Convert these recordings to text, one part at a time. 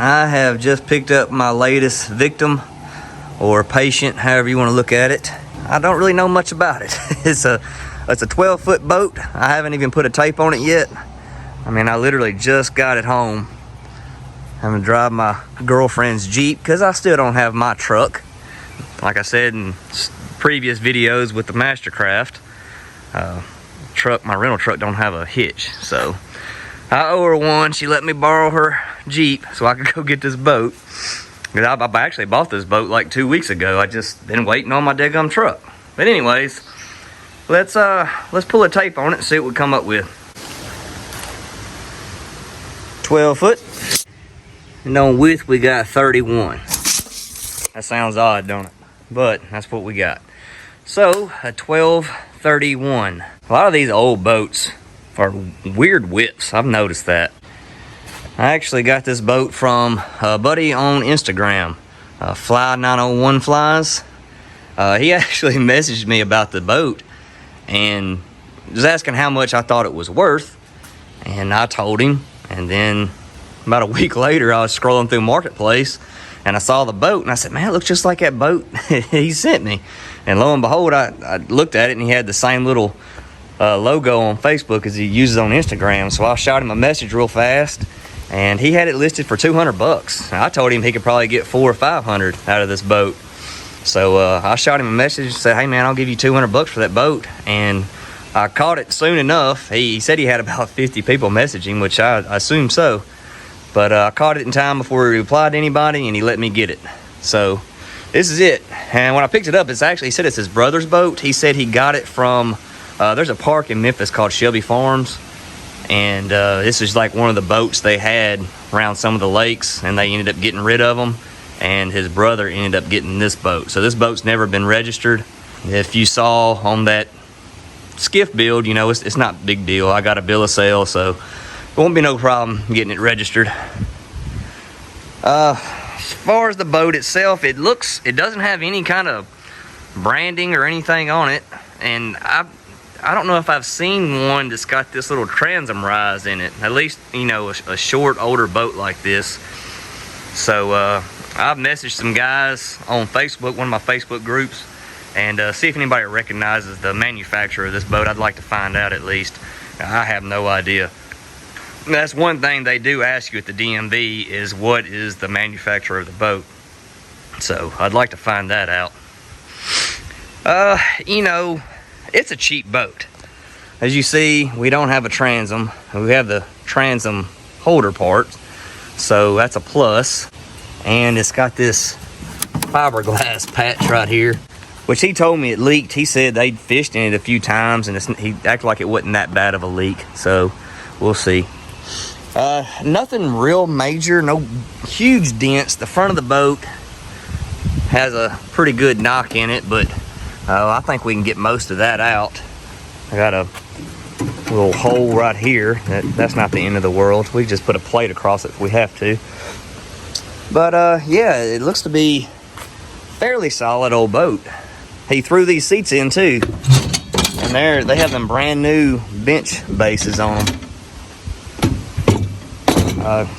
I have just picked up my latest victim or patient, however you want to look at it. I don't really know much about it. It's a 12-foot boat. I haven't even put a tape on it yet. I mean, I literally just got it home. I'm gonna drive my girlfriend's Jeep because I still don't have my truck. Like I said in previous videos with the Mastercraft, my rental truck don't have a hitch. So I owe her one. She let me borrow her Jeep so I could go get this boat. I actually bought this boat like 2 weeks ago. I just been waiting on my daggum truck. But anyways, let's pull a tape on it and see what we come up with. 12 foot. And on width we got 31. That sounds odd, don't it? But that's what we got. So a 1231. A lot of these old boats are weird widths. I've noticed that. I actually got this boat from a buddy on Instagram, Fly 901 Flies. He actually messaged me about the boat and was asking how much I thought it was worth, and I told him. And then about a week later, I was scrolling through Marketplace and I saw the boat and I said, man, it looks just like that boat he sent me. And lo and behold, I looked at it and he had the same little logo on Facebook as he uses on Instagram. So I shot him a message real fast and he had it listed for 200 bucks. I told him he could probably get 400 or 500 out of this boat. So I shot him a message and said, hey man, I'll give you 200 bucks for that boat. And I caught it soon enough. He said he had about 50 people messaging, which I assume so. But I caught it in time before he replied to anybody, and he let me get it. So this is it. And when I picked it up, he said it's his brother's boat. He said he got it from, there's a park in Memphis called Shelby Farms. And this is like one of the boats they had around some of the lakes, and they ended up getting rid of them. And his brother ended up getting this boat. So this boat's never been registered. If you saw on that skiff build, you know, it's not a big deal. I got a bill of sale, so it won't be no problem getting it registered. As far as the boat itself, it doesn't have any kind of branding or anything on it, and I don't know if I've seen one that's got this little transom rise in it. At least, you know, a short, older boat like this. So I've messaged some guys on Facebook, one of my Facebook groups, and see if anybody recognizes the manufacturer of this boat. I'd like to find out at least. I have no idea. That's one thing they do ask you at the DMV is what is the manufacturer of the boat. So I'd like to find that out. You know, it's a cheap boat. As you see, we don't have a transom. We have the transom holder part, so that's a plus. And it's got this fiberglass patch right here, which he told me it leaked. He said they'd fished in it a few times and he acted like it wasn't that bad of a leak. So we'll see. Nothing real major, no huge dents. The front of the boat has a pretty good knock in it, but I think we can get most of that out. I got a little hole right here. That's not the end of the world. We just put a plate across it if we have to. But yeah, it looks to be fairly solid old boat. He threw these seats in too, and they have them brand new bench bases on them.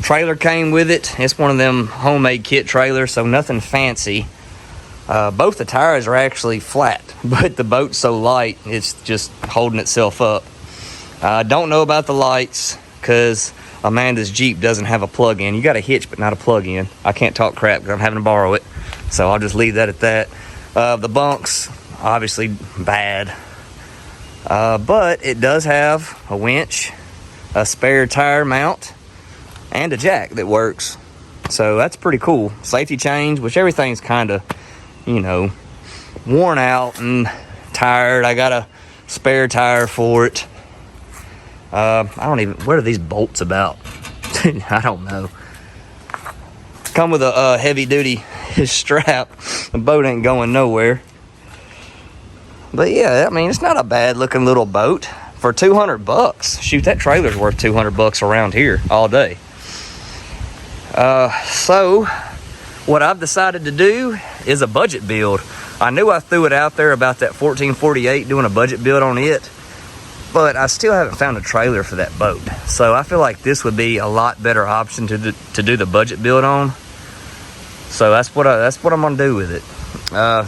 Trailer came with it. It's one of them homemade kit trailers, so nothing fancy. Both the tires are actually flat, but the boat's so light, it's just holding itself up. I don't know about the lights because Amanda's Jeep doesn't have a plug-in. You got a hitch, but not a plug-in. I can't talk crap because I'm having to borrow it, so I'll just leave that at that. The bunks, obviously bad, but it does have a winch, a spare tire mount, and a jack that works. So that's pretty cool. Safety chains, which everything's kind of, you know, worn out and tired. I got a spare tire for it. What are these bolts about? I don't know. Come with a heavy duty strap. The boat ain't going nowhere. But yeah, I mean, it's not a bad looking little boat for 200 bucks. Shoot, that trailer's worth 200 bucks around here all day. So what I've decided to do is a budget build. I knew I threw it out there about that 1448, doing a budget build on it. but I still haven't found a trailer for that boat. So I feel like this would be a lot better option to do the budget build on. So that's what I'm gonna do with it.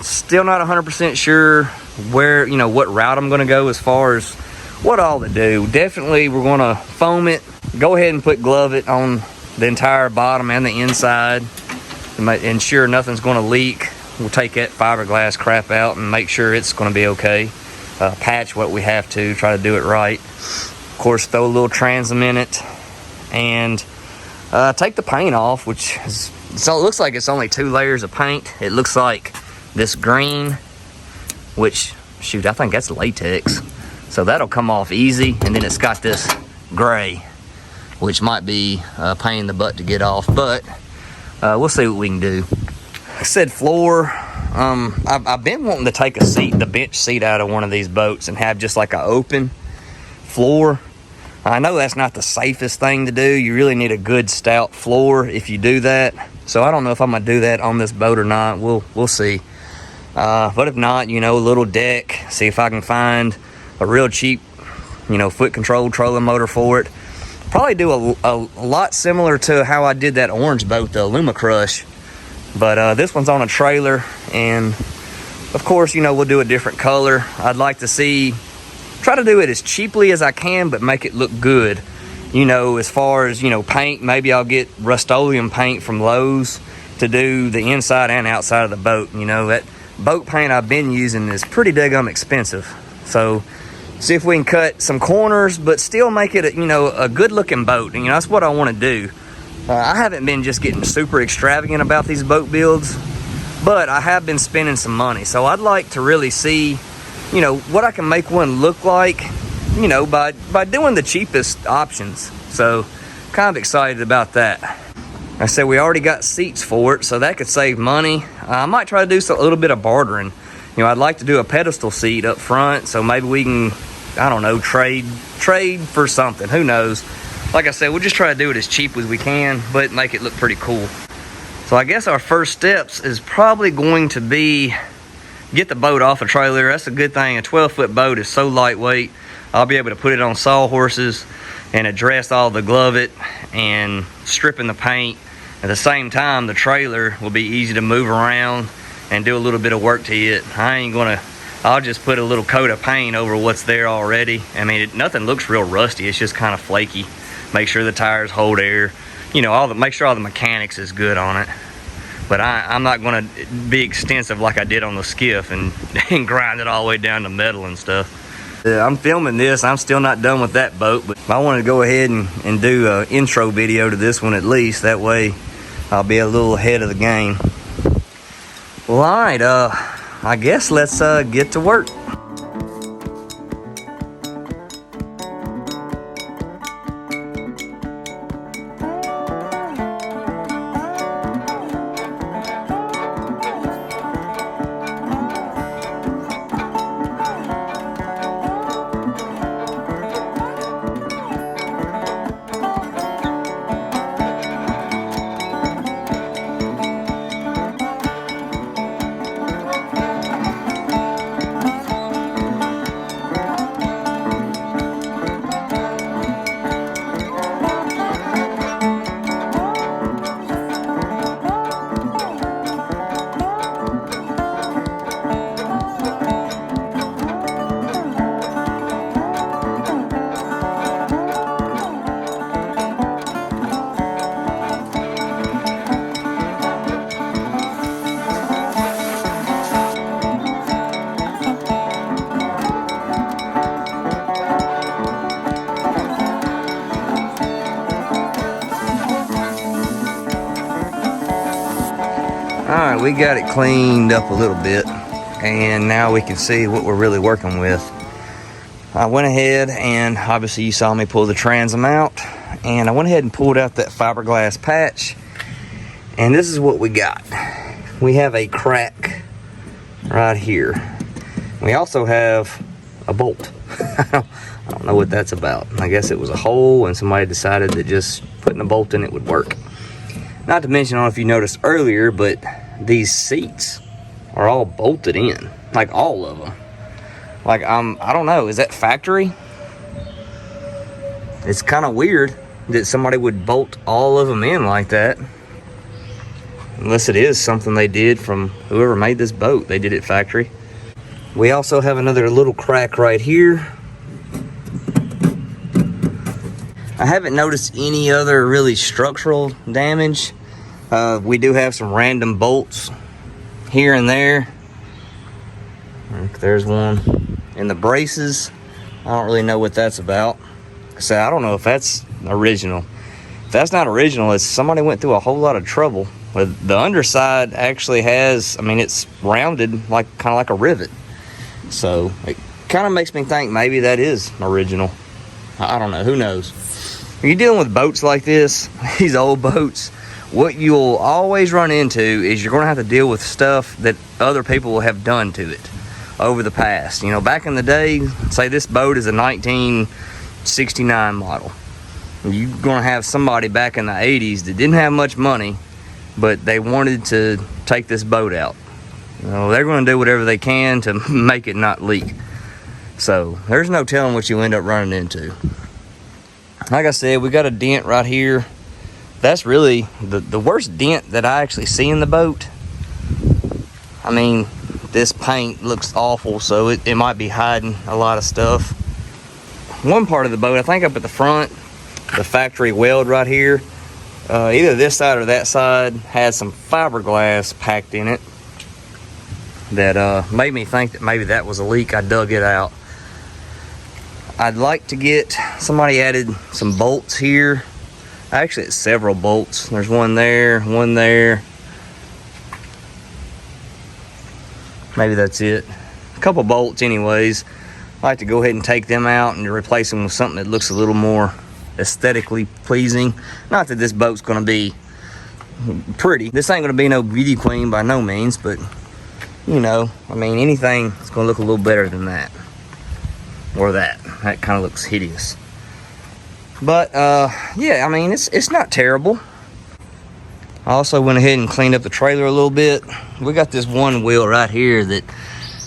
Still not 100% sure where, what route I'm gonna go as far as what all to do. Definitely we're gonna foam it, go ahead and put glove it on the entire bottom and the inside to ensure nothing's gonna leak. We'll take that fiberglass crap out and make sure it's gonna be okay. Patch what we have to, try to do it right. Of course, throw a little transom in it and take the paint off, which is, so it looks like it's only 2 layers of paint. It looks like this green, which, shoot, I think that's latex. So that'll come off easy. And then it's got this gray, which might be a pain in the butt to get off, but we'll see what we can do. Like I said, floor, I've been wanting to take the bench seat out of one of these boats and have just like an open floor. I know that's not the safest thing to do. You really need a good stout floor if you do that. So I don't know if I'm gonna do that on this boat or not. We'll see. But if not, a little deck. See if I can find a real cheap, foot control trolling motor for it. Probably do a lot similar to how I did that orange boat, the Lumacrush. But this one's on a trailer, and of course, we'll do a different color. I'd like to try to do it as cheaply as I can, but make it look good. As far as, paint, maybe I'll get Rust-Oleum paint from Lowe's to do the inside and outside of the boat. That boat paint I've been using is pretty daggum expensive. So see if we can cut some corners, but still make it, a good looking boat. And that's what I want to do. I haven't been just getting super extravagant about these boat builds, but I have been spending some money. So I'd like to really see, what I can make one look like, by doing the cheapest options. So kind of excited about that. Like I said, we already got seats for it, so that could save money. I might try to do a little bit of bartering. I'd like to do a pedestal seat up front, so maybe we can, I don't know, trade for something. Who knows? Like I said, we'll just try to do it as cheap as we can, but make it look pretty cool. So I guess our first steps is probably going to be get the boat off the trailer. That's a good thing. A 12-foot boat is so lightweight. I'll be able to put it on sawhorses and address all the glove it and stripping the paint. At the same time, the trailer will be easy to move around and do a little bit of work to it. I'll just put a little coat of paint over what's there already. I mean, nothing looks real rusty. It's just kind of flaky. Make sure the tires hold air. Make sure all the mechanics is good on it. But I'm not gonna be extensive like I did on the skiff and grind it all the way down to metal and stuff. I'm filming this. I'm still not done with that boat, but I wanted to go ahead and do an intro video to this one at least. That way I'll be a little ahead of the game. Well, all right, I guess let's get to work. Alright, we got it cleaned up a little bit, and now we can see what we're really working with. I went ahead and obviously you saw me pull the transom out, and I went ahead and pulled out that fiberglass patch, and this is what we got. We have a crack right here. We also have a bolt. I don't know what that's about. I guess it was a hole and somebody decided that just putting a bolt in it would work. Not to mention, I don't know if you noticed earlier, but these seats are all bolted in, like all of them. Like I don't know, is that factory? It's kind of weird that somebody would bolt all of them in like that. Unless it is something they did from whoever made this boat. They did it factory. We also have another little crack right here. I haven't noticed any other really structural damage. We do have some random bolts here and there. There's one. And the braces, I don't really know what that's about. So I don't know if that's original. If that's not original, it's somebody went through a whole lot of trouble. But the underside actually has, I mean, it's rounded like kind of like a rivet. So it kind of makes me think maybe that is original. I don't know, who knows? When you're dealing with boats like this, these old boats, what you'll always run into is you're going to have to deal with stuff that other people will have done to it over the past. You know, back in the day, say this boat is a 1969 model. You're going to have somebody back in the 80s that didn't have much money, but they wanted to take this boat out. You know, they're going to do whatever they can to make it not leak. So there's no telling what you end up running into. Like I said, we got a dent right here. That's really the worst dent that I actually see in the boat. I mean, this paint looks awful, so it might be hiding a lot of stuff. One part of the boat, I think up at the front, the factory weld right here, either this side or that side had some fiberglass packed in it that made me think that maybe that was a leak. I dug it out. I'd like to get, somebody added some bolts here. Actually, it's several bolts. There's one there, one there. Maybe that's it. A couple bolts anyways. I like to go ahead and take them out and replace them with something that looks a little more aesthetically pleasing. Not that this boat's gonna be pretty. This ain't gonna be no beauty queen by no means, but you know, I mean, anything is gonna look a little better than that. Or that. That kind of looks hideous. But yeah, I mean, it's not terrible. I also went ahead and cleaned up the trailer a little bit. We got this one wheel right here that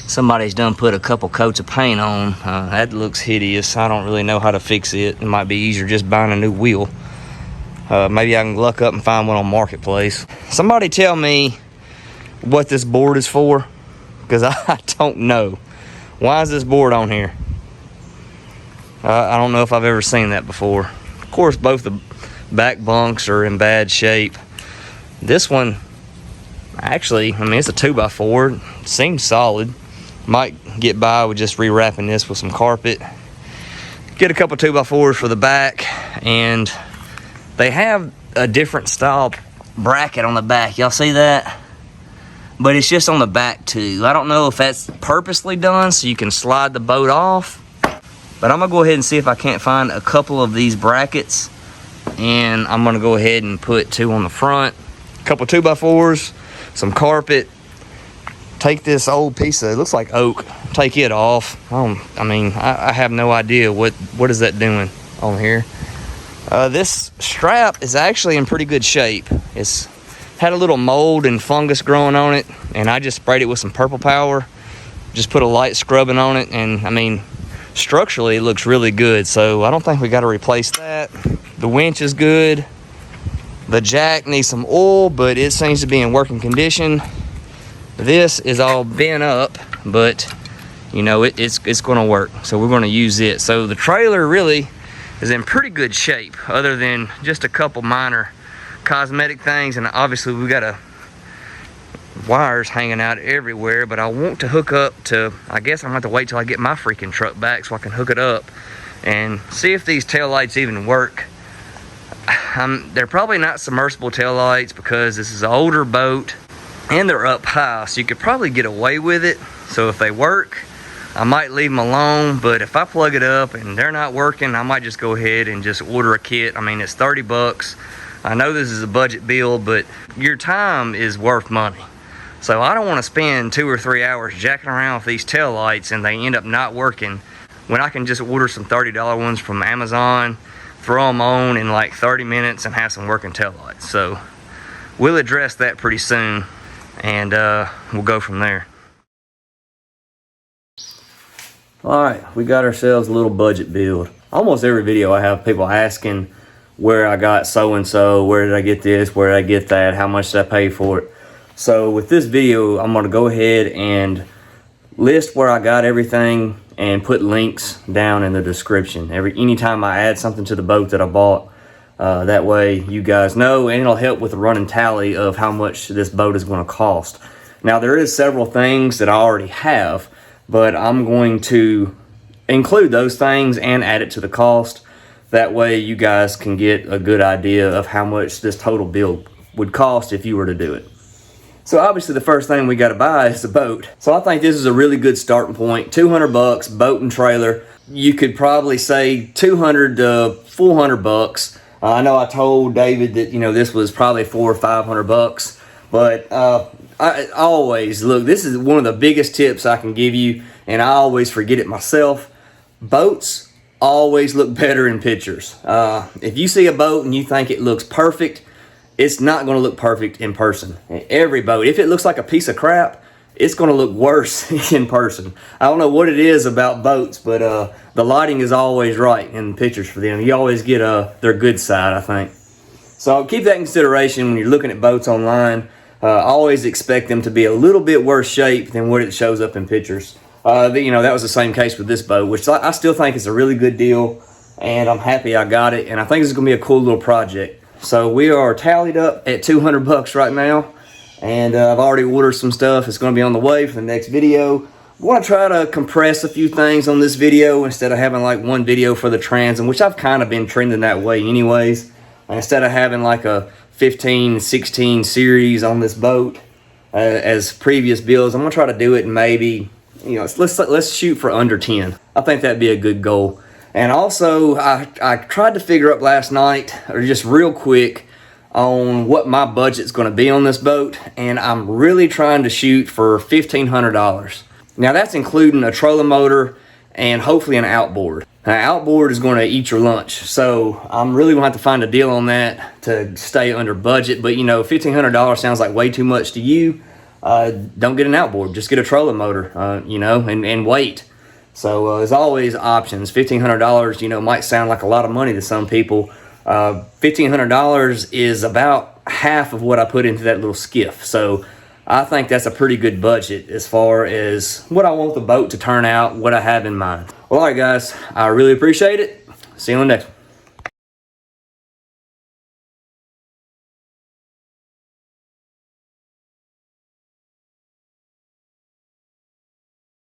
somebody's done put a couple coats of paint on. That looks hideous. I don't really know how to fix it. It might be easier just buying a new wheel. Maybe I can luck up and find one on Marketplace. Somebody tell me what this board is for, because I don't know. Why is this board on here? I don't know if I've ever seen that before. Of course, both the back bunks are in bad shape. This one, actually, I mean, it's a 2x4. It seems solid. Might get by with just rewrapping this with some carpet. Get a couple 2x4s for the back, and they have a different style bracket on the back. Y'all see that? But it's just on the back too. I don't know if that's purposely done so you can slide the boat off. But I'm gonna go ahead and see if I can't find a couple of these brackets, and I'm gonna go ahead and put two on the front, a couple 2x4s, some carpet. Take this old piece of, it looks like oak, take it off. I mean, I have no idea what is that doing on here. This strap is actually in pretty good shape. It's had a little mold and fungus growing on it, and I just sprayed it with some purple power, just put a light scrubbing on it, and I mean, structurally it looks really good, so I don't think we got to replace that. The winch is good. The jack needs some oil, but it seems to be in working condition. This is all bent up, but you know, it's going to work, so we're going to use it. So the trailer really is in pretty good shape, other than just a couple minor cosmetic things, and obviously we got wires hanging out everywhere. But I want to hook up to, I guess I'm gonna have to wait till I get my freaking truck back so I can hook it up and see if these taillights even work. They're probably not submersible taillights because this is an older boat and they're up high, so you could probably get away with it. So if they work, I might leave them alone, but if I plug it up and they're not working, I might just go ahead and just order a kit. I mean, it's 30 bucks. I know this is a budget build, but your time is worth money. So I don't want to spend 2 or 3 hours jacking around with these taillights and they end up not working when I can just order some $30 ones from Amazon, throw them on in like 30 minutes and have some working taillights. So we'll address that pretty soon, and we'll go from there. All right, we got ourselves a little budget build. almost every video I have people asking where I got so-and-so, where did I get this, where did I get that, how much did I pay for it. So with this video, I'm gonna go ahead and list where I got everything and put links down in the description. Anytime I add something to the boat that I bought, that way you guys know, and it'll help with the running tally of how much this boat is gonna cost. Now there is several things that I already have, but I'm going to include those things and add it to the cost. That way you guys can get a good idea of how much this total bill would cost if you were to do it. So obviously the first thing we got to buy is the boat. So I think this is a really good starting point. 200 bucks, boat and trailer. You could probably say 200 to 400 bucks. I know I told David that, you know, this was probably 400 or 500 bucks, but I always, look, this is one of the biggest tips I can give you, and I always forget it myself. Boats always look better in pictures. If you see a boat and you think it looks perfect, it's not going to look perfect in person. Every boat, if it looks like a piece of crap, it's going to look worse in person. I don't know what it is about boats, but the lighting is always right in pictures for them. You always get their good side, I think. So keep that in consideration when you're looking at boats online. Always expect them to be a little bit worse shape than what it shows up in pictures. You know, that was the same case with this boat, which I still think is a really good deal, and I'm happy I got it, and I think it's going to be a cool little project. So we are tallied up at 200 bucks right now, and I've already ordered some stuff. It's going to be on the way for the next video. I want to try to compress a few things on this video instead of having like one video for the transom, which I've kind of been trending that way anyways. Instead of having like a 15, 16 series on this boat as previous builds, I'm going to try to do it in maybe, you know, let's shoot for under 10. I think that'd be a good goal. And also, I tried to figure up last night, or just real quick, on what my budget's going to be on this boat, and I'm really trying to shoot for $1,500. Now that's including a trolling motor and hopefully an outboard. Now outboard is going to eat your lunch, so I'm really going to have to find a deal on that to stay under budget. But you know, $1,500 sounds like way too much to you. Don't get an outboard, just get a trolling motor, you know, and wait. So there's always options. $1,500, you know, might sound like a lot of money to some people. $1,500 is about half of what I put into that little skiff. So I think that's a pretty good budget as far as what I want the boat to turn out, what I have in mind. Well, all right, guys, I really appreciate it. See you on the next one.